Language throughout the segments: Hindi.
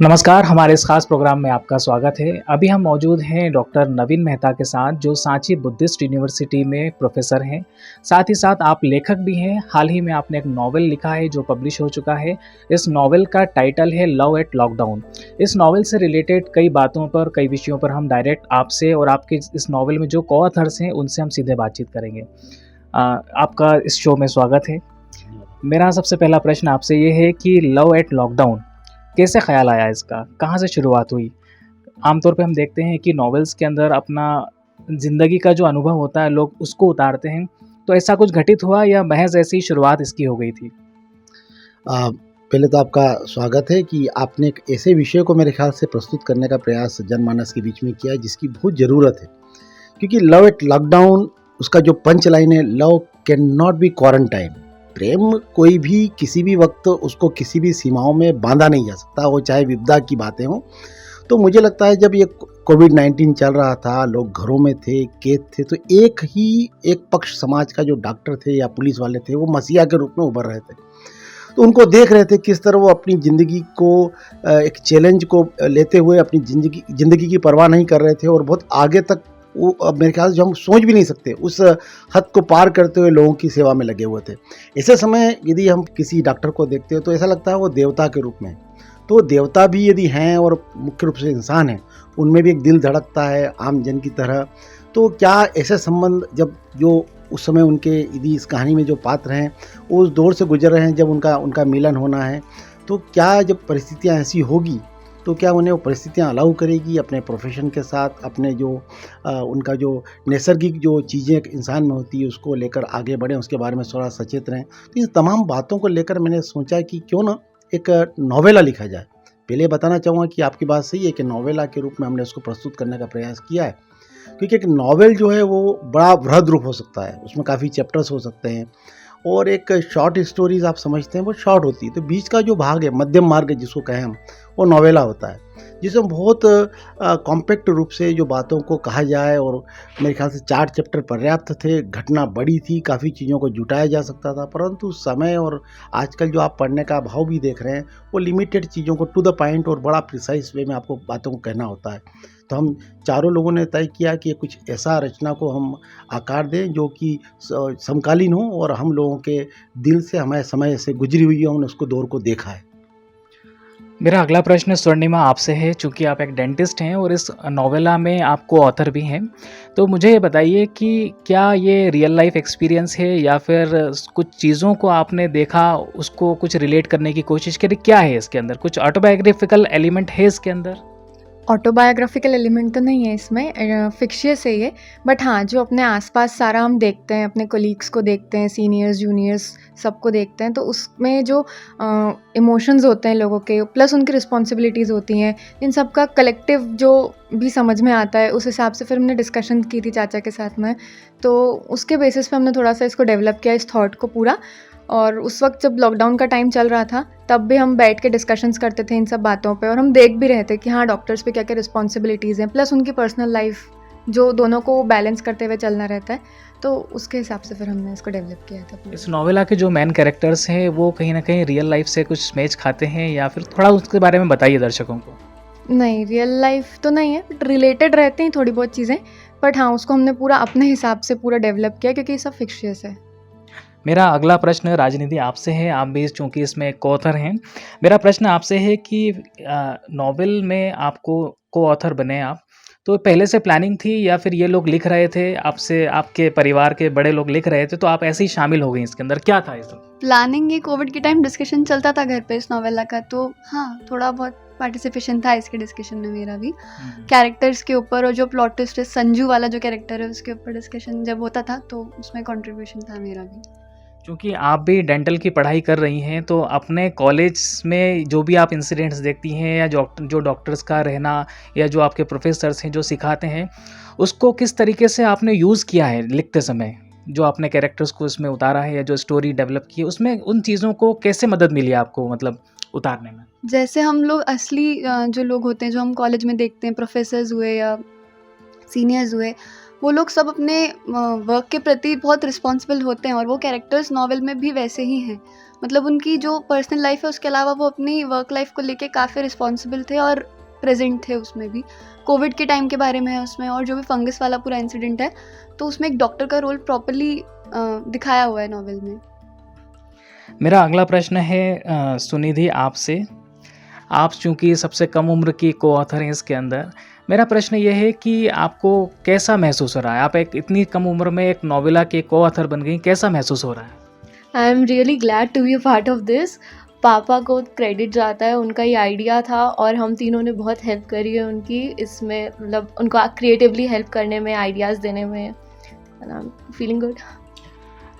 नमस्कार, हमारे इस खास प्रोग्राम में आपका स्वागत है। अभी हम मौजूद हैं डॉक्टर नवीन मेहता के साथ, जो सांची बुद्धिस्ट यूनिवर्सिटी में प्रोफेसर हैं। साथ ही साथ आप लेखक भी हैं। हाल ही में आपने एक नॉवेल लिखा है जो पब्लिश हो चुका है। इस नॉवेल का टाइटल है लव एट लॉकडाउन। इस नॉवेल से रिलेटेड कई बातों पर, कई विषयों पर हम डायरेक्ट आपसे और आपके इस नॉवेल में जो को-ऑथर्स हैं, उनसे हम सीधे बातचीत करेंगे। आपका इस शो में स्वागत है। मेरा सबसे पहला प्रश्न आपसे ये है कि लव एट लॉकडाउन कैसे ख्याल आया इसका? कहाँ से शुरुआत हुई? आमतौर पे हम देखते हैं कि नॉवेल्स के अंदर अपना ज़िंदगी का जो अनुभव होता है, लोग उसको उतारते हैं। तो ऐसा कुछ घटित हुआ या महज़ ऐसे ही शुरुआत इसकी हो गई थी? पहले तो आपका स्वागत है कि आपने एक ऐसे विषय को मेरे ख्याल से प्रस्तुत करने का प्रयास जनमानस के बीच में किया है जिसकी बहुत ज़रूरत है। क्योंकि लव एट लॉकडाउन, उसका जो पंच लाइन है, love can not be quarantine. प्रेम कोई भी किसी भी वक्त उसको किसी भी सीमाओं में बांधा नहीं जा सकता, वो चाहे विपदा की बातें हों। तो मुझे लगता है जब ये कोविड-19 चल रहा था, लोग घरों में थे, कैद थे, तो एक पक्ष समाज का जो डॉक्टर थे या पुलिस वाले थे, वो मसीहा के रूप में उभर रहे थे। तो उनको देख रहे थे किस तरह वो अपनी ज़िंदगी को एक चैलेंज को लेते हुए अपनी ज़िंदगी की परवाह नहीं कर रहे थे और बहुत आगे तक वो मेरे ख्याल से जो हम सोच भी नहीं सकते उस हद को पार करते हुए लोगों की सेवा में लगे हुए थे। ऐसे समय यदि हम किसी डॉक्टर को देखते हैं तो ऐसा लगता है वो देवता के रूप में है। तो देवता भी यदि हैं और मुख्य रूप से इंसान हैं, उनमें भी एक दिल धड़कता है आम जन की तरह। तो क्या ऐसे संबंध जब जो उस समय उनके यदि इस कहानी में जो पात्र हैं वो उस दौर से गुजर रहे हैं जब उनका मिलन होना है, तो क्या जब परिस्थितियाँ ऐसी होगी तो क्या उन्हें वो परिस्थितियाँ अलाउ करेगी अपने प्रोफेशन के साथ, अपने जो उनका जो नैसर्गिक जो चीज़ें एक इंसान में होती है उसको लेकर आगे बढ़ें, उसके बारे में थोड़ा सचेत रहें। तो इन तमाम बातों को लेकर मैंने सोचा कि क्यों ना एक नॉवेला लिखा जाए। पहले बताना चाहूँगा कि आपकी बात सही है कि नॉवेला के रूप में हमने उसको प्रस्तुत करने का प्रयास किया है। क्योंकि एक नॉवेल जो है वो बड़ा वृहद रूप हो सकता है, उसमें काफ़ी चैप्टर्स हो सकते हैं और एक शॉर्ट स्टोरीज़ आप समझते हैं वो शॉर्ट होती है। तो बीच का जो भाग है, मध्यम मार्ग जिसको कहें हम, वो नॉवेला होता है, जिसमें बहुत कॉम्पैक्ट रूप से जो बातों को कहा जाए। और मेरे ख्याल से 4 चैप्टर पर्याप्त थे, घटना बड़ी थी, काफ़ी चीज़ों को जुटाया जा सकता था, परंतु समय और आजकल जो आप पढ़ने का भाव भी देख रहे हैं, वो लिमिटेड चीज़ों को टू द पॉइंट और बड़ा प्रिसाइज वे में आपको बातों को कहना होता है। तो हम चारों लोगों ने तय किया कि कुछ ऐसा रचना को हम आकार दें जो कि समकालीन हो और हम लोगों के दिल से हमारे समय से गुजरी हुई है, हमने उसको दौर को देखा है। मेरा अगला प्रश्न स्वर्णिमा आपसे है, चूँकि आप एक डेंटिस्ट हैं और इस नॉवेला में आप को-ऑथर भी हैं। तो मुझे ये बताइए कि क्या ये रियल लाइफ़ एक्सपीरियंस है या फिर कुछ चीज़ों को आपने देखा, उसको कुछ रिलेट करने की कोशिश करी? क्या है इसके अंदर? कुछ ऑटोबायोग्राफिकल एलिमेंट है इसके अंदर? ऑटोबायोग्राफिकल एलिमेंट तो नहीं है इसमें, फिक्शियस है ये। बट हाँ, जो अपने आसपास सारा हम देखते हैं, अपने कोलीग्स को देखते हैं, सीनियर्स जूनियर्स सबको देखते हैं, तो उसमें जो इमोशंस होते हैं लोगों के, प्लस उनकी रिस्पॉन्सिबिलिटीज़ होती हैं, इन सब का कलेक्टिव जो भी समझ में आता है, उस हिसाब से फिर हमने डिस्कशन की थी चाचा के साथ में। तो उसके बेसिस पे हमने थोड़ा सा इसको डेवलप किया, इस थॉट को पूरा। और उस वक्त जब लॉकडाउन का टाइम चल रहा था, तब भी हम बैठ के डिस्कशंस करते थे इन सब बातों पे, और हम देख भी रहे थे कि हाँ, डॉक्टर्स पे क्या क्या रिस्पॉन्सिबिलिटीज़ हैं, प्लस उनकी पर्सनल लाइफ, जो दोनों को बैलेंस करते हुए चलना रहता है। तो उसके हिसाब से फिर हमने इसको डेवलप किया था पूरा। इस नॉवेला के जो मेन कैरेक्टर्स हैं वो कहीं न कहीं रियल लाइफ़ से कुछ मैच खाते हैं या फिर थोड़ा उसके बारे में बताइए दर्शकों को? नहीं, रियल लाइफ तो नहीं है, बट रिलेटेड रहती हैं थोड़ी बहुत चीज़ें। बट हाँ, उसको हमने पूरा अपने हिसाब से पूरा डेवलप किया, क्योंकि ये सब फिक्शियस है। मेरा अगला प्रश्न राजनिधि आपसे है, आप भी चूँकि इसमें एक को-ऑथर हैं। मेरा प्रश्न आपसे है कि नॉवेल में आपको को-ऑथर बने आप, तो पहले से प्लानिंग थी या फिर ये लोग लिख रहे थे आपसे, आपके परिवार के बड़े लोग लिख रहे थे तो आप ऐसे ही शामिल हो गई इसके अंदर, क्या था ये सब? प्लानिंग ये कोविड के टाइम डिस्कशन चलता था घर पे इस नॉवेला का, तो हाँ, थोड़ा बहुत पार्टिसिपेशन था इसके डिस्कशन में मेरा भी। कैरेक्टर्स के ऊपर और जो प्लॉट ट्विस्ट है, संजू वाला जो कैरेक्टर है उसके ऊपर डिस्कशन जब होता था तो उसमें कंट्रीब्यूशन था मेरा भी। चूँकि आप भी डेंटल की पढ़ाई कर रही हैं, तो अपने कॉलेज में जो भी आप इंसिडेंट्स देखती हैं या जो डॉक्टर्स का रहना या जो आपके प्रोफ़ेसर्स हैं, जो सिखाते हैं, उसको किस तरीके से आपने यूज़ किया है लिखते समय? जो आपने कैरेक्टर्स को उसमें उतारा है या जो स्टोरी डेवलप की है, उसमें उन चीज़ों को कैसे मदद मिली आपको मतलब उतारने में? जैसे हम लोग असली जो लोग होते हैं जो हम कॉलेज में देखते हैं, प्रोफेसर्स हुए या सीनियर्स हुए, वो लोग सब अपने वर्क के प्रति बहुत रिस्पॉन्सिबल होते हैं और वो कैरेक्टर्स नॉवल में भी वैसे ही हैं। मतलब उनकी जो पर्सनल लाइफ है उसके अलावा वो अपनी वर्क लाइफ को लेके काफ़ी रिस्पॉन्सिबल थे और प्रेजेंट थे उसमें भी। कोविड के टाइम के बारे में है उसमें, और जो भी फंगस वाला पूरा इंसिडेंट है तो उसमें एक डॉक्टर का रोल प्रॉपरली दिखाया हुआ है नॉवल में। मेरा अगला प्रश्न है सुनिधि आपसे। आप चूँकि सबसे कम उम्र की को-ऑथर हैं इसके अंदर, मेरा प्रश्न ये है कि आपको कैसा महसूस हो रहा है? आप एक इतनी कम उम्र में एक नोवेला के को-ऑथर बन गई, कैसा महसूस हो रहा है? I am really glad to be a part of this. पापा को क्रेडिट जाता है, उनका ये आइडिया था और हम तीनों ने बहुत हेल्प करी है उनकी इसमें, मतलब उनको क्रिएटिवली हेल्प करने में, आइडियाज़ देने में, and I am feeling good.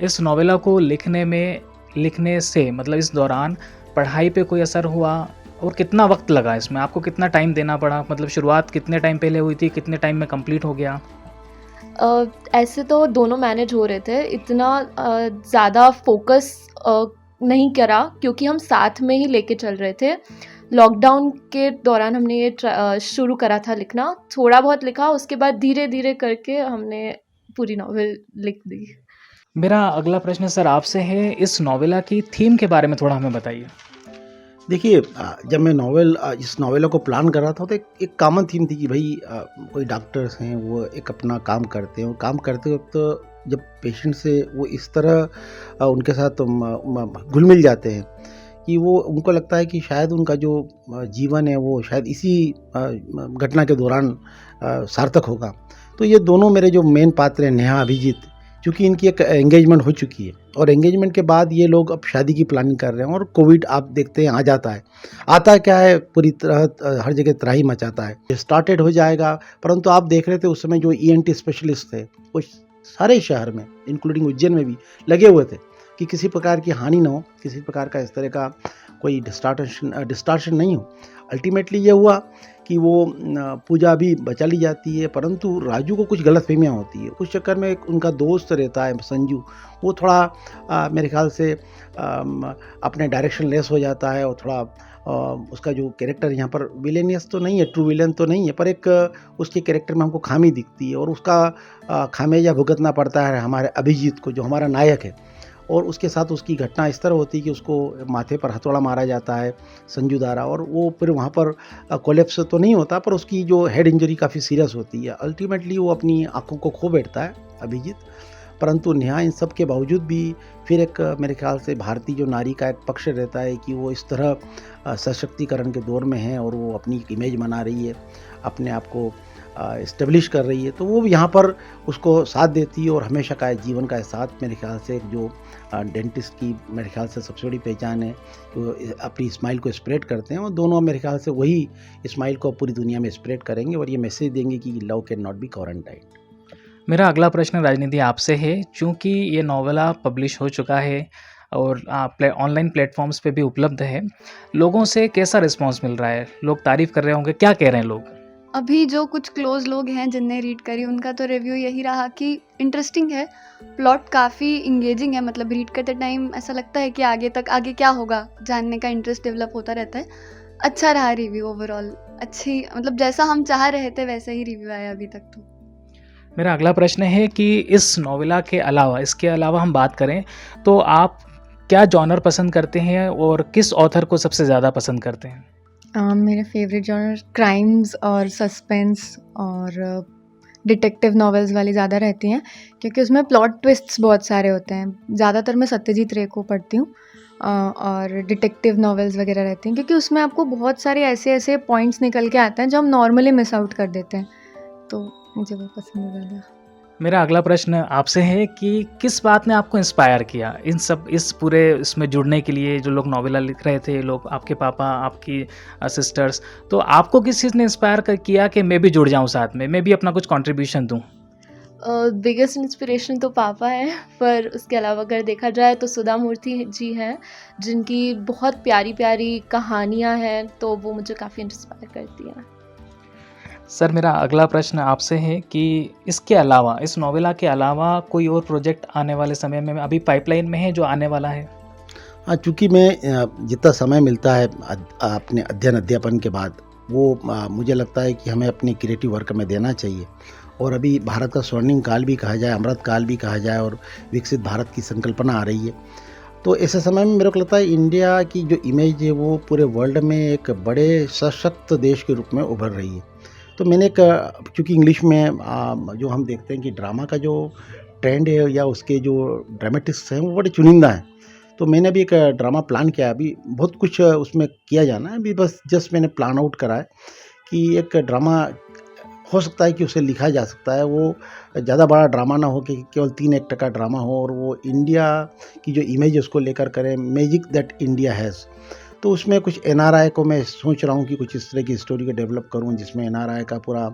इस नोवेला को लिखने से मतलब इस दौरान पढ़ाई पे कोई असर हुआ और कितना वक्त लगा इसमें? आपको कितना टाइम देना पड़ा? मतलब शुरुआत कितने टाइम पहले हुई थी, कितने टाइम में कंप्लीट हो गया? ऐसे तो दोनों मैनेज हो रहे थे, इतना ज़्यादा फोकस नहीं करा क्योंकि हम साथ में ही लेके चल रहे थे। लॉकडाउन के दौरान हमने ये शुरू करा था लिखना, थोड़ा बहुत लिखा, उसके बाद धीरे धीरे करके हमने पूरी नॉवेल लिख दी। मेरा अगला प्रश्न सर आपसे है, इस नोवेला की थीम के बारे में थोड़ा हमें बताइए। देखिए, जब मैं इस नॉवेला को प्लान कर रहा था तो एक कॉमन थीम थी कि भाई कोई डॉक्टर्स हैं, वो एक अपना काम करते हैं और काम करते वक्त जब पेशेंट से वो इस तरह उनके साथ घुल मिल जाते हैं कि वो उनको लगता है कि शायद उनका जो जीवन है वो शायद इसी घटना के दौरान सार्थक होगा। तो ये दोनों मेरे जो मेन पात्र हैं, नेहा, अभिजीत, चूँकि इनकी एक एंगेजमेंट हो चुकी है और एंगेजमेंट के बाद ये लोग अब शादी की प्लानिंग कर रहे हैं और कोविड आप देखते हैं आ जाता है। आता क्या है, पूरी तरह हर जगह त्राही मचाता है। ये स्टार्टेड हो जाएगा, परंतु आप देख रहे थे उस समय जो ENT स्पेशलिस्ट थे वो सारे शहर में इंक्लूडिंग उज्जैन में भी लगे हुए थे कि किसी प्रकार की हानि ना हो, किसी प्रकार का इस तरह का कोई डिस्टार्शन नहीं हो। अल्टीमेटली ये हुआ कि वो पूजा भी बचा ली जाती है, परंतु राजू को कुछ गलतफहमियां होती है। उस चक्कर में एक उनका दोस्त रहता है संजू, वो थोड़ा मेरे ख्याल से अपने डायरेक्शन लेस हो जाता है और थोड़ा उसका जो कैरेक्टर यहाँ पर विलेनियस तो नहीं है, ट्रू विलेन तो नहीं है, पर एक उसके कैरेक्टर में हमको खामी दिखती है और उसका खामियाजा भुगतना पड़ता है हमारे अभिजीत को, जो हमारा नायक है। और उसके साथ उसकी घटना इस तरह होती है कि उसको माथे पर हथौड़ा मारा जाता है संजू द्वारा और वो फिर वहाँ पर कोलैप्स तो नहीं होता, पर उसकी जो हेड इंजरी काफ़ी सीरियस होती है। अल्टीमेटली वो अपनी आंखों को खो बैठता है अभिजीत, परंतु नेहा इन सब के बावजूद भी फिर एक मेरे ख्याल से भारतीय जो नारी का एक पक्ष रहता है कि वो इस तरह सशक्तिकरण के दौर में है और वो अपनी एक इमेज बना रही है, अपने आप को इस्टेब्लिश कर रही है, तो वो यहाँ पर उसको साथ देती है और हमेशा का जीवन का साथ मेरे ख्याल से जो डेंटिस्ट की मेरे ख्याल से सबसे बड़ी पहचान है, तो अपनी स्माइल को स्प्रेड करते हैं और दोनों मेरे ख्याल से वही स्माइल को पूरी दुनिया में स्प्रेड करेंगे और ये मैसेज देंगे कि love can not be quarantine. मेरा अगला प्रश्न राजनीति आपसे है, चूँकि ये नोवेला पब्लिश हो चुका है और ऑनलाइन प्लेटफॉर्म्स पे भी उपलब्ध है, लोगों से कैसा रिस्पांस मिल रहा है? लोग तारीफ़ कर रहे होंगे, क्या कह रहे हैं लोग? अभी जो कुछ क्लोज लोग हैं जिनने रीड करी, उनका तो रिव्यू यही रहा कि इंटरेस्टिंग है, प्लॉट काफ़ी इंगेजिंग है। मतलब रीड करते टाइम ऐसा लगता है कि आगे क्या होगा जानने का इंटरेस्ट डेवलप होता रहता है। अच्छा रहा रिव्यू ओवरऑल, अच्छी, मतलब जैसा हम चाह रहे थे वैसे ही रिव्यू आया अभी तक तो। मेरा अगला प्रश्न है कि इस नोवेला के अलावा, इसके अलावा हम बात करें तो आप क्या जॉनर पसंद करते हैं और किस ऑथर को सबसे ज़्यादा पसंद करते हैं? मेरे फेवरेट जॉनर क्राइम्स और सस्पेंस और डिटेक्टिव नॉवेल्स वाली ज़्यादा रहती हैं क्योंकि उसमें प्लॉट ट्विस्ट्स बहुत सारे होते हैं। ज़्यादातर मैं सत्यजीत रे को पढ़ती हूँ और डिटेक्टिव नॉवेल्स वगैरह रहती हैं क्योंकि उसमें आपको बहुत सारे ऐसे पॉइंट्स निकल के आते हैं जो हम नॉर्मली मिस आउट कर देते हैं, तो मुझे वो पसंद है ज़्यादा। मेरा अगला प्रश्न आपसे है कि किस बात ने आपको इंस्पायर किया इस पूरे इसमें जुड़ने के लिए? जो लोग नोवेला लिख रहे थे, लोग आपके पापा, आपकी सिस्टर्स, तो आपको किस चीज़ ने इंस्पायर किया कि मैं भी जुड़ जाऊं साथ में, मैं भी अपना कुछ कंट्रीब्यूशन दूं? बिगेस्ट इंस्पिरेशन तो पापा है, पर उसके अलावा अगर देखा जाए तो सुधा मूर्ति जी हैं जिनकी बहुत प्यारी प्यारी कहानियाँ हैं, तो वो मुझे काफ़ी इंस्पायर करती हैं। सर मेरा अगला प्रश्न आपसे है कि इसके अलावा, इस नोवेला के अलावा कोई और प्रोजेक्ट आने वाले समय में अभी पाइपलाइन में है जो आने वाला है? हाँ, चूँकि मैं जितना समय मिलता है अपने अध्ययन अध्यापन के बाद वो मुझे लगता है कि हमें अपनी क्रिएटिव वर्क में देना चाहिए और अभी भारत का स्वर्णिम काल भी कहा जाए, अमृत काल भी कहा जाए, और विकसित भारत की संकल्पना आ रही है। तो ऐसे समय में मेरे को लगता है इंडिया की जो इमेज है वो पूरे वर्ल्ड में एक बड़े सशक्त देश के रूप में उभर रही है। तो मैंने एक, चूँकि इंग्लिश में जो हम देखते हैं कि ड्रामा का जो ट्रेंड है या उसके जो ड्रामेटिक्स हैं वो बड़े चुनिंदा हैं। तो मैंने अभी एक ड्रामा प्लान किया है, अभी बहुत कुछ उसमें किया जाना है, अभी बस जस्ट मैंने प्लान आउट करा है कि एक ड्रामा हो सकता है कि उसे लिखा जा सकता है। वो ज़्यादा बड़ा ड्रामा ना हो कि केवल 3 एक्ट का ड्रामा हो, और वो इंडिया की जो इमेज है उसको लेकर करें, मैजिक दैट इंडिया हैज़। तो उसमें कुछ एनआरआई को मैं सोच रहा हूँ कि कुछ इस तरह की स्टोरी को डेवलप करूँ जिसमें एनआरआई का पूरा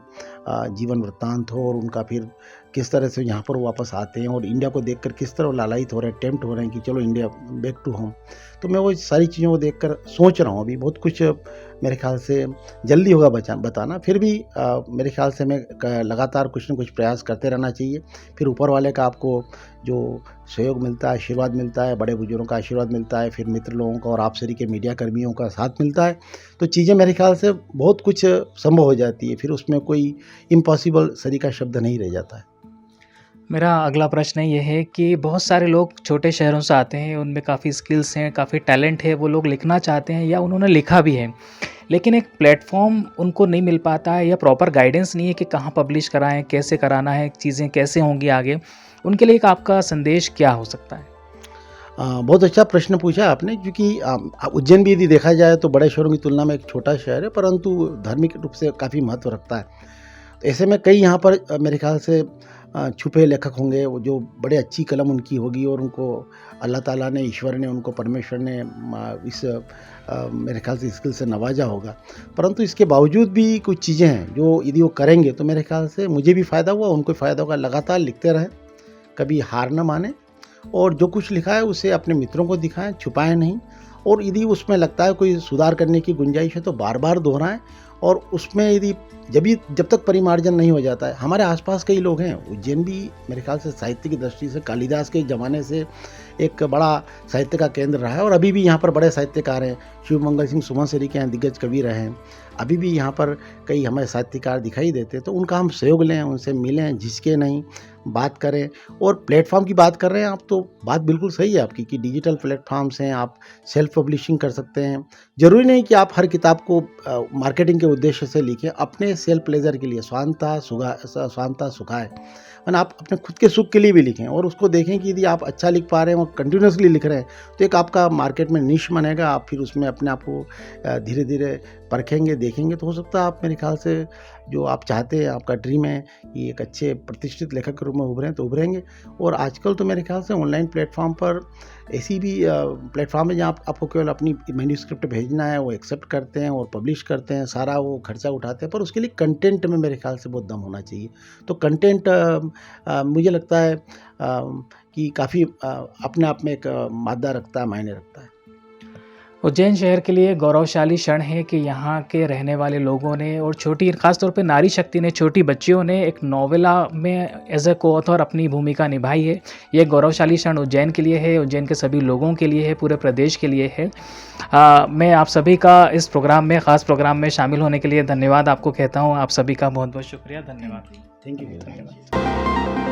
जीवन वृत्तांत हो, और उनका फिर किस तरह से यहाँ पर वापस आते हैं और इंडिया को देखकर किस तरह वो लालायित हो रहे हैं, टेम्प्ट हो रहे हैं कि चलो इंडिया बैक टू होम। तो मैं वो सारी चीज़ों को देखकर सोच रहा हूँ। अभी बहुत कुछ मेरे ख्याल से जल्दी होगा बताना, फिर भी मेरे ख्याल से मैं लगातार कुछ न कुछ प्रयास करते रहना चाहिए। फिर ऊपर वाले का आपको जो सहयोग मिलता है, आशीर्वाद मिलता है, बड़े बुजुर्गों का आशीर्वाद मिलता है, फिर मित्र लोगों का और आप सभी के मीडिया कर्मियों का साथ मिलता है, तो चीज़ें मेरे ख्याल से बहुत कुछ संभव हो जाती है। फिर उसमें कोई इम्पॉसिबल सरी का शब्द नहीं रह जाता है। मेरा अगला प्रश्न ये है कि बहुत सारे लोग छोटे शहरों से आते हैं, उनमें काफ़ी स्किल्स हैं, काफ़ी टैलेंट है, वो लोग लिखना चाहते हैं या उन्होंने लिखा भी है, लेकिन एक प्लेटफॉर्म उनको नहीं मिल पाता है या प्रॉपर गाइडेंस नहीं है कि कहाँ पब्लिश कराएं, कैसे कराना है, चीज़ें कैसे होंगी आगे। उनके लिए एक आपका संदेश क्या हो सकता है? बहुत अच्छा प्रश्न पूछा आपने, क्योंकि उज्जैन भी यदि देखा जाए तो बड़े शहरों की तुलना में एक छोटा शहर है, परंतु धार्मिक रूप से काफ़ी महत्व रखता है। तो ऐसे में कई यहाँ पर मेरे ख्याल से छुपे लेखक होंगे, वो जो बड़े अच्छी कलम उनकी होगी और उनको अल्लाह ताला ने, ईश्वर ने, उनको परमेश्वर ने इस मेरे ख्याल से स्किल से नवाजा होगा। परंतु इसके बावजूद भी कुछ चीज़ें हैं जो यदि वो करेंगे तो मेरे ख्याल से मुझे भी फ़ायदा हुआ, उनको फ़ायदा होगा। लगातार लिखते रहें, कभी हार न माने, और जो कुछ लिखा है उसे अपने मित्रों को दिखाएं, छुपाएं नहीं, और यदि उसमें लगता है कोई सुधार करने की गुंजाइश है तो बार बार दोहराएं। और उसमें यदि जब तक परिमार्जन नहीं हो जाता है, हमारे आसपास कई लोग हैं, उज्जैन भी मेरे ख्याल से साहित्य की दृष्टि से कालिदास के ज़माने से एक बड़ा साहित्य का केंद्र रहा है, और अभी भी यहाँ पर बड़े साहित्यकार हैं। शिव मंगल सिंह सुमनसरी के यहाँ दिग्गज कवि रहे हैं, अभी भी यहाँ पर कई हमें साहित्यकार दिखाई देते हैं। तो उनका हम सहयोग लें, उनसे मिलें, झिझके नहीं, बात करें। और प्लेटफॉर्म की बात कर रहे हैं आप, तो बात बिल्कुल सही है आपकी कि डिजिटल प्लेटफॉर्म्स हैं, आप सेल्फ पब्लिशिंग कर सकते हैं। ज़रूरी नहीं कि आप हर किताब को मार्केटिंग के उद्देश्य से लिखें, अपने सेल्फ प्लेजर के लिए, स्वांतः सुखाय, मैंने आप अपने खुद के सुख के लिए भी लिखें, और उसको देखें कि यदि आप अच्छा लिख पा रहे हैं और कंटिन्यूसली लिख रहे हैं तो एक आपका मार्केट में निश बनेगा। आप फिर उसमें अपने आप को धीरे धीरे परखेंगे, देखेंगे, तो हो सकता है आप, मेरे ख्याल से जो आप चाहते हैं, आपका ड्रीम है कि एक अच्छे प्रतिष्ठित लेखक के रूप में उभरें, तो उभरेंगे। और आजकल तो मेरे ख्याल से ऑनलाइन प्लेटफॉर्म पर ऐसी भी प्लेटफॉर्म है जहाँ आपको केवल अपनी मैन्यूस्क्रिप्ट भेजना है, वो एक्सेप्ट करते हैं और पब्लिश करते हैं, सारा वो खर्चा उठाते हैं, पर उसके लिए कंटेंट में मेरे ख्याल से बहुत दम होना चाहिए। तो कंटेंट मुझे लगता है कि काफ़ी अपने आप में एक मायने रखता है। उज्जैन शहर के लिए गौरवशाली क्षण है कि यहाँ के रहने वाले लोगों ने और खासतौर पे नारी शक्ति ने, छोटी बच्चियों ने एक नोवेला में एज ए को-ऑथर अपनी भूमिका निभाई है। ये गौरवशाली क्षण उज्जैन के लिए है, उज्जैन के सभी लोगों के लिए है, पूरे प्रदेश के लिए है। मैं आप सभी का इस प्रोग्राम में, ख़ास प्रोग्राम में शामिल होने के लिए धन्यवाद आपको कहता हूँ। आप सभी का बहुत बहुत शुक्रिया, धन्यवाद। Thank you.